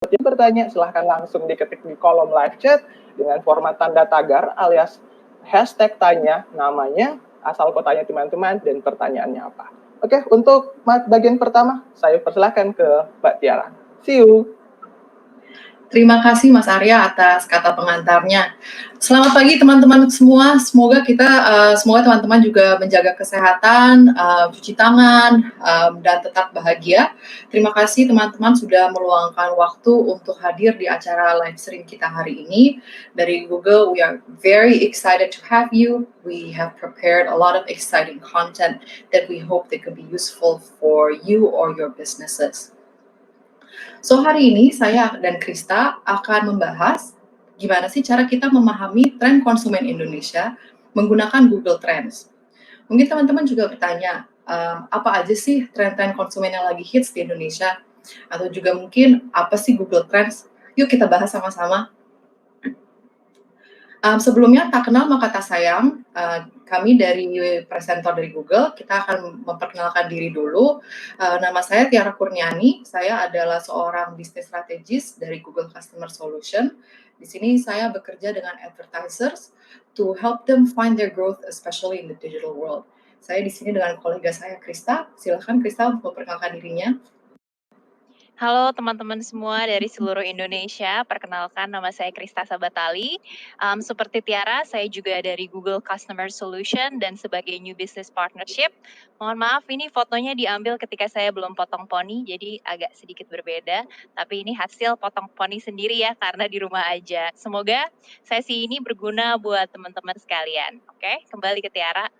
Jadi bertanya, silahkan langsung diketik di kolom live chat dengan format tanda tagar alias hashtag tanya namanya, asal kotanya teman-teman, dan pertanyaannya apa. Oke, untuk bagian pertama, saya persilahkan ke Mbak Tiara. See you. Terima kasih Mas Arya atas kata pengantarnya. Selamat pagi teman-teman semua. Semoga teman-teman juga menjaga kesehatan, cuci tangan, dan tetap bahagia. Terima kasih teman-teman sudah meluangkan waktu untuk hadir di acara live stream kita hari ini. Dari Google, we are very excited to have you. We have prepared a lot of exciting content that we hope that could be useful for you or your businesses. So hari ini saya dan Krista akan membahas gimana sih cara kita memahami tren konsumen Indonesia menggunakan Google Trends. Mungkin teman-teman juga bertanya, apa aja sih tren-tren konsumen yang lagi hits di Indonesia? Atau juga mungkin apa sih Google Trends? Yuk kita bahas sama-sama. Sebelumnya tak kenal maka tak sayang, kami dari presenter dari Google, kita akan memperkenalkan diri dulu. Nama saya Tiara Kurniani, saya adalah seorang business strategist dari Google Customer Solution. Di sini saya bekerja dengan advertisers to help them find their growth, especially in the digital world. Saya di sini dengan kolega saya Krista. Silakan Krista untuk memperkenalkan dirinya. Halo teman-teman semua dari seluruh Indonesia, perkenalkan nama saya Krista Sabatali. Seperti Tiara, saya juga dari Google Customer Solution dan sebagai New Business Partnership. Mohon maaf, ini fotonya diambil ketika saya belum potong poni, jadi agak sedikit berbeda. Tapi ini hasil potong poni sendiri ya, karena di rumah aja. Semoga sesi ini berguna buat teman-teman sekalian. Oke, kembali ke Tiara.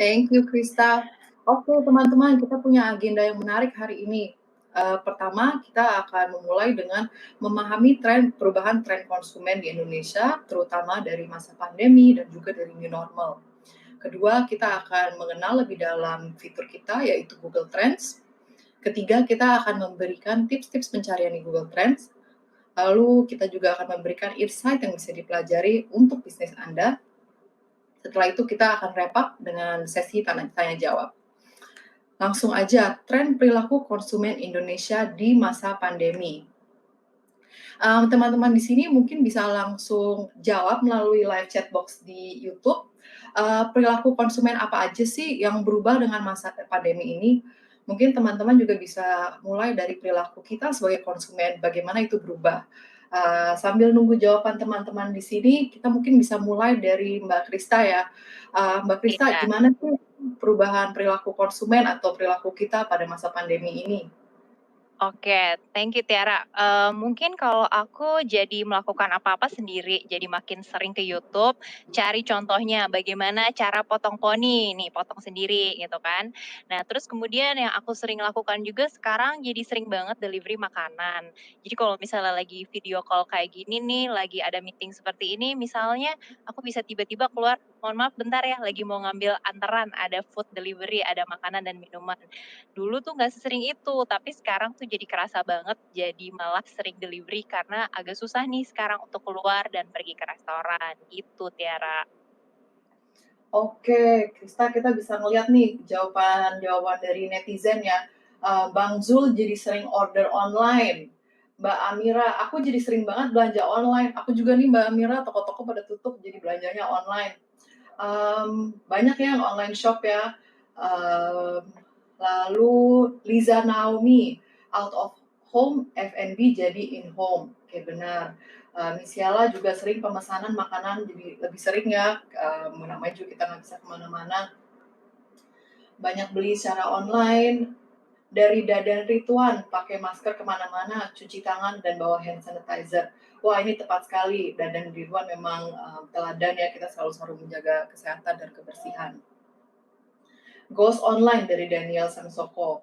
Thank you, Krista. Oke, teman-teman, kita punya agenda yang menarik hari ini. Pertama, kita akan memulai dengan memahami perubahan tren konsumen di Indonesia, terutama dari masa pandemi dan juga dari new normal. Kedua, kita akan mengenal lebih dalam fitur kita, yaitu Google Trends. Ketiga, kita akan memberikan tips-tips pencarian di Google Trends. Lalu, kita juga akan memberikan insight yang bisa dipelajari untuk bisnis Anda. Setelah itu, kita akan wrap up dengan sesi tanya jawab. Langsung aja, tren perilaku konsumen Indonesia di masa pandemi. Teman-teman di sini mungkin bisa langsung jawab melalui live chat box di YouTube. Perilaku konsumen apa aja sih yang berubah dengan masa pandemi ini? Mungkin teman-teman juga bisa mulai dari perilaku kita sebagai konsumen, bagaimana itu berubah. Sambil nunggu jawaban teman-teman di sini, kita mungkin bisa mulai dari Mbak Krista ya. Mbak Krista, gimana sih perubahan perilaku konsumen atau perilaku kita pada masa pandemi ini? Oke, thank you Tiara. Mungkin kalau aku jadi melakukan apa-apa sendiri, jadi makin sering ke YouTube, cari contohnya bagaimana cara potong poni, nih potong sendiri gitu kan. Nah terus kemudian yang aku sering lakukan juga sekarang jadi sering banget delivery makanan. Jadi kalau misalnya lagi video call kayak gini nih, lagi ada meeting seperti ini, misalnya aku bisa tiba-tiba keluar, mohon maaf bentar ya, lagi mau ngambil antaran, ada food delivery, ada makanan dan minuman. Dulu tuh nggak sesering itu, tapi sekarang tuh jadi kerasa banget, jadi malah sering delivery karena agak susah nih sekarang untuk keluar dan pergi ke restoran, gitu Tiara. Oke, Krista, kita bisa ngeliat nih jawaban dari netizen ya. Bang Zul jadi sering order online. Mbak Amira, aku jadi sering banget belanja online. Aku juga nih Mbak Amira, toko-toko pada tutup jadi belanjanya online. Banyak yang online shop ya. Lalu Liza Naomi, out of home F&B jadi in home. Oke, benar. Misiala juga sering pemesanan makanan jadi lebih sering ya. Namanya juga kita nggak bisa kemana-mana. Banyak beli secara online. Dari Dadan Rituan, pakai masker kemana-mana, cuci tangan, dan bawa hand sanitizer. Wah, ini tepat sekali. Dadan Rituan memang teladan ya, kita selalu menjaga kesehatan dan kebersihan. Ghost online dari Daniel Samsoko.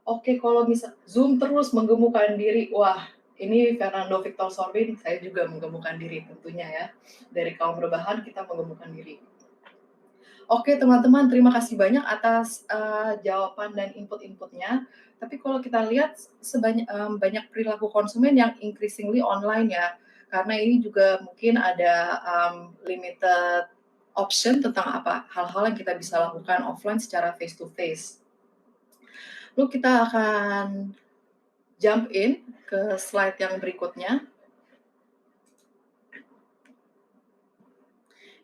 Oke, kalau misal Zoom terus menggemukkan diri, wah ini Fernando Victor Sorbin, saya juga menggemukkan diri tentunya ya. Dari kaum rebahan kita menggemukkan diri. Oke teman-teman, terima kasih banyak atas jawaban dan input-inputnya. Tapi kalau kita lihat banyak perilaku konsumen yang increasingly online ya, karena ini juga mungkin ada limited option tentang apa hal-hal yang kita bisa lakukan offline secara face to face. Lalu kita akan jump in ke slide yang berikutnya.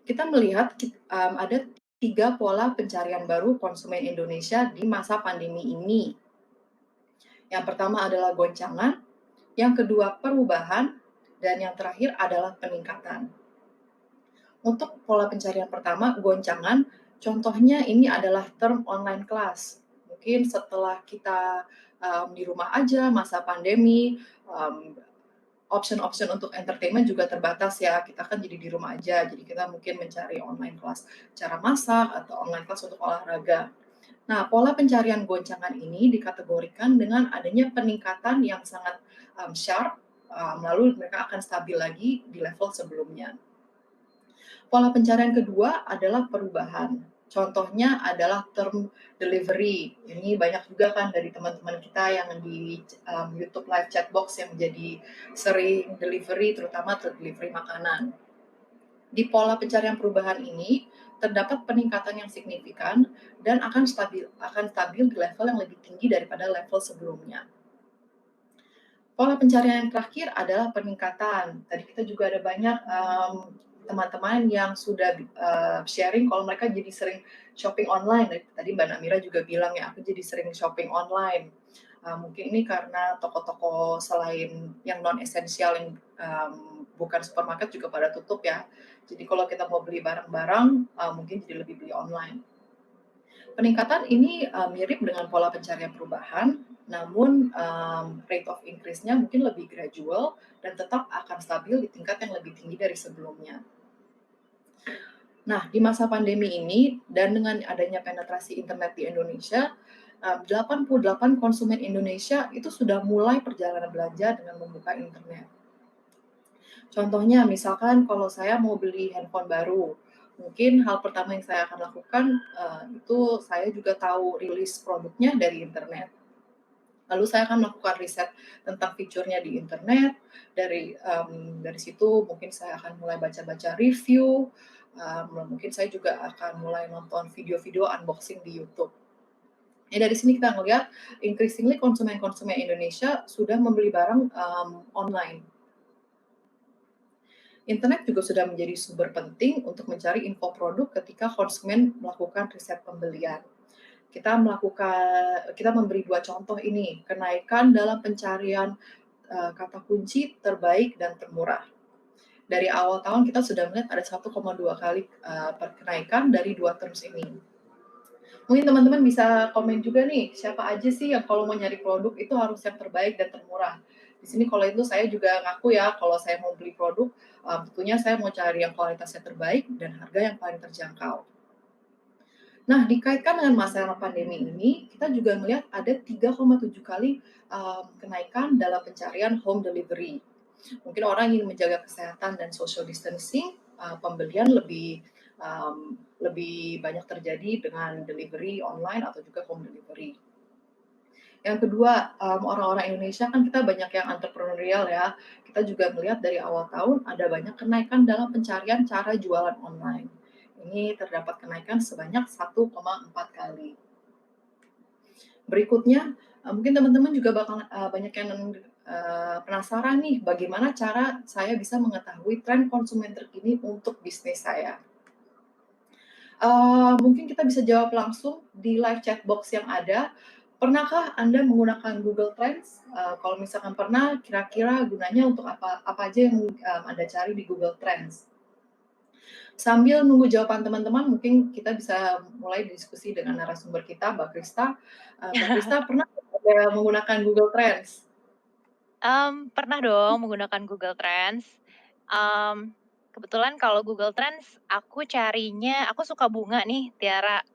Kita melihat ada 3 pola pencarian baru konsumen Indonesia di masa pandemi ini. Yang pertama adalah goncangan, yang kedua perubahan, dan yang terakhir adalah peningkatan. Untuk pola pencarian pertama, goncangan, contohnya ini adalah term online class. Mungkin setelah kita di rumah aja masa pandemi, option-option untuk entertainment juga terbatas ya, kita kan jadi di rumah aja, jadi kita mungkin mencari online kelas cara masak atau online kelas untuk olahraga. Nah, pola pencarian goncangan ini dikategorikan dengan adanya peningkatan yang sangat sharp, lalu mereka akan stabil lagi di level sebelumnya. Pola pencarian kedua adalah perubahan. Contohnya adalah term delivery. Ini banyak juga kan dari teman-teman kita yang di YouTube live chat box yang menjadi sering delivery, terutama delivery makanan. Di pola pencarian perubahan ini terdapat peningkatan yang signifikan dan akan stabil di level yang lebih tinggi daripada level sebelumnya. Pola pencarian yang terakhir adalah peningkatan. Tadi kita juga ada banyak teman-teman yang sudah sharing kalau mereka jadi sering shopping online. Tadi Mbak Namira juga bilang ya, aku jadi sering shopping online. Mungkin ini karena toko-toko selain yang non esensial yang bukan supermarket juga pada tutup ya. Jadi kalau kita mau beli barang-barang mungkin jadi lebih beli online. Peningkatan ini mirip dengan pola pencarian perubahan, namun rate of increase-nya mungkin lebih gradual dan tetap akan stabil di tingkat yang lebih tinggi dari sebelumnya. Nah, di masa pandemi ini dan dengan adanya penetrasi internet di Indonesia, 88 konsumen Indonesia itu sudah mulai perjalanan belanja dengan membuka internet. Contohnya, misalkan kalau saya mau beli handphone baru, mungkin hal pertama yang saya akan lakukan itu saya juga tahu rilis produknya dari internet. Lalu saya akan melakukan riset tentang fiturnya di internet. Dari situ mungkin saya akan mulai baca-baca review. Mungkin saya juga akan mulai nonton video-video unboxing di YouTube. Dari sini kita melihat increasingly konsumen-konsumen Indonesia sudah membeli barang online. Internet juga sudah menjadi sumber penting untuk mencari info produk ketika konsumen melakukan riset pembelian. Kita memberi 2 contoh ini, kenaikan dalam pencarian kata kunci terbaik dan termurah. Dari awal tahun kita sudah melihat ada 1,2 kali kenaikan dari 2 terms ini. Mungkin teman-teman bisa komen juga nih, siapa aja sih yang kalau mau nyari produk itu harus yang terbaik dan termurah. Di sini kalau itu saya juga ngaku ya, kalau saya mau beli produk, tentunya saya mau cari yang kualitasnya terbaik dan harga yang paling terjangkau. Nah, dikaitkan dengan masalah pandemi ini, kita juga melihat ada 3,7 kali kenaikan dalam pencarian home delivery. Mungkin orang ingin menjaga kesehatan dan social distancing, pembelian lebih banyak terjadi dengan delivery online atau juga home delivery. Yang kedua, orang-orang Indonesia kan kita banyak yang entrepreneurial ya. Kita juga melihat dari awal tahun ada banyak kenaikan dalam pencarian cara jualan online. Ini terdapat kenaikan sebanyak 1,4 kali. Berikutnya, mungkin teman-teman juga bakal banyak yang penasaran nih, bagaimana cara saya bisa mengetahui tren konsumen terkini untuk bisnis saya. Mungkin kita bisa jawab langsung di live chat box yang ada. Pernahkah Anda menggunakan Google Trends? Kalau misalkan pernah, kira-kira gunanya untuk apa aja yang Anda cari di Google Trends? Sambil nunggu jawaban teman-teman, mungkin kita bisa mulai diskusi dengan narasumber kita, Mbak Krista. Mbak Krista pernah menggunakan Google Trends? Pernah dong menggunakan Google Trends. Kebetulan kalau Google Trends aku suka bunga nih Tiara,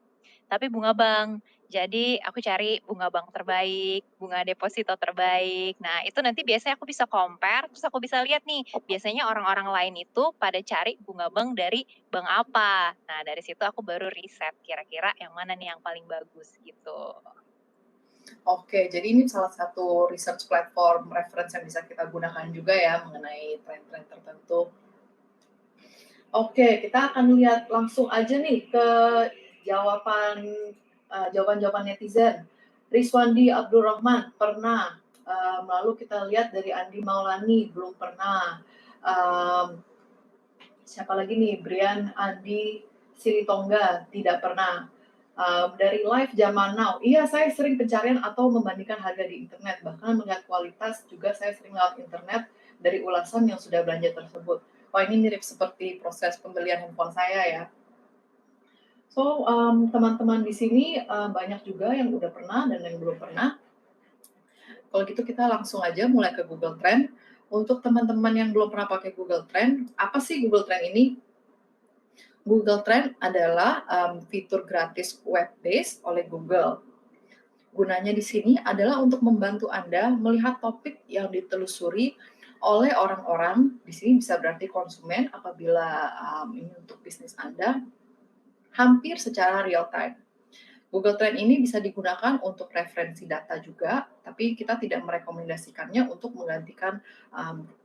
tapi bunga bank. Jadi aku cari bunga bank terbaik, bunga deposito terbaik. Nah, itu nanti biasanya aku bisa compare, terus aku bisa lihat nih, biasanya orang-orang lain itu pada cari bunga bank dari bank apa. Nah, dari situ aku baru riset kira-kira yang mana nih yang paling bagus gitu. Oke, jadi ini salah satu research platform reference yang bisa kita gunakan juga ya mengenai tren-tren tertentu. Oke, kita akan lihat langsung aja nih ke jawaban-jawaban netizen. Rizwandi Abdurrahman, pernah. Lalu kita lihat dari Andi Maulani, belum pernah. Siapa lagi nih? Brian Andi Silitonga, tidak pernah. Dari live zaman now, iya saya sering pencarian atau membandingkan harga di internet, bahkan melihat kualitas juga saya sering lewat internet dari ulasan yang sudah belanja tersebut. Wah ini mirip seperti proses pembelian handphone saya ya. So teman-teman di sini banyak juga yang udah pernah dan yang belum pernah. Kalau gitu kita langsung aja mulai ke Google Trend. Untuk teman-teman yang belum pernah pakai Google Trend, apa sih Google Trend ini? Google Trend adalah fitur gratis web-based oleh Google. Gunanya di sini adalah untuk membantu Anda melihat topik yang ditelusuri oleh orang-orang, di sini bisa berarti konsumen apabila ini untuk bisnis Anda, hampir secara real time. Google Trend ini bisa digunakan untuk referensi data juga, tapi kita tidak merekomendasikannya untuk menggantikan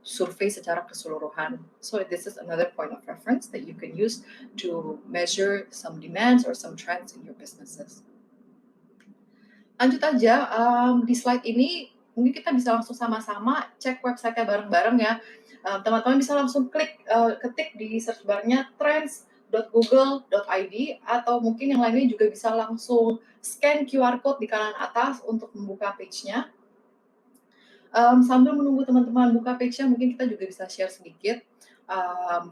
survei secara keseluruhan. So this is another point of reference that you can use to measure some demands or some trends in your businesses. Lanjut aja, di slide ini mungkin kita bisa langsung sama-sama cek website-nya bareng-bareng ya. Teman-teman bisa langsung ketik di search bar-nya trends.google.id atau mungkin yang lainnya juga bisa langsung scan QR code di kanan atas untuk membuka page-nya. Sambil menunggu teman-teman buka page-nya, mungkin kita juga bisa share sedikit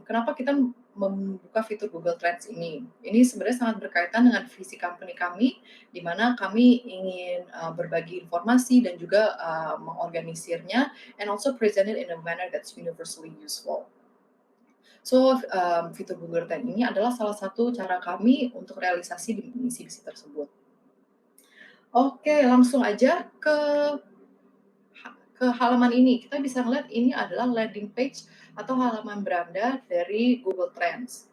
kenapa kita membuka fitur Google Trends ini. Ini sebenarnya sangat berkaitan dengan visi company kami, di mana kami ingin berbagi informasi dan juga mengorganisirnya, and also present it in a manner that's universally useful. So, fitur Google Trends ini adalah salah satu cara kami untuk realisasi di misi-misi tersebut. Oke, langsung aja ke halaman ini. Kita bisa melihat ini adalah landing page atau halaman beranda dari Google Trends.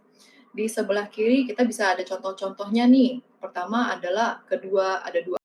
Di sebelah kiri kita bisa ada contoh-contohnya nih. Pertama adalah ada dua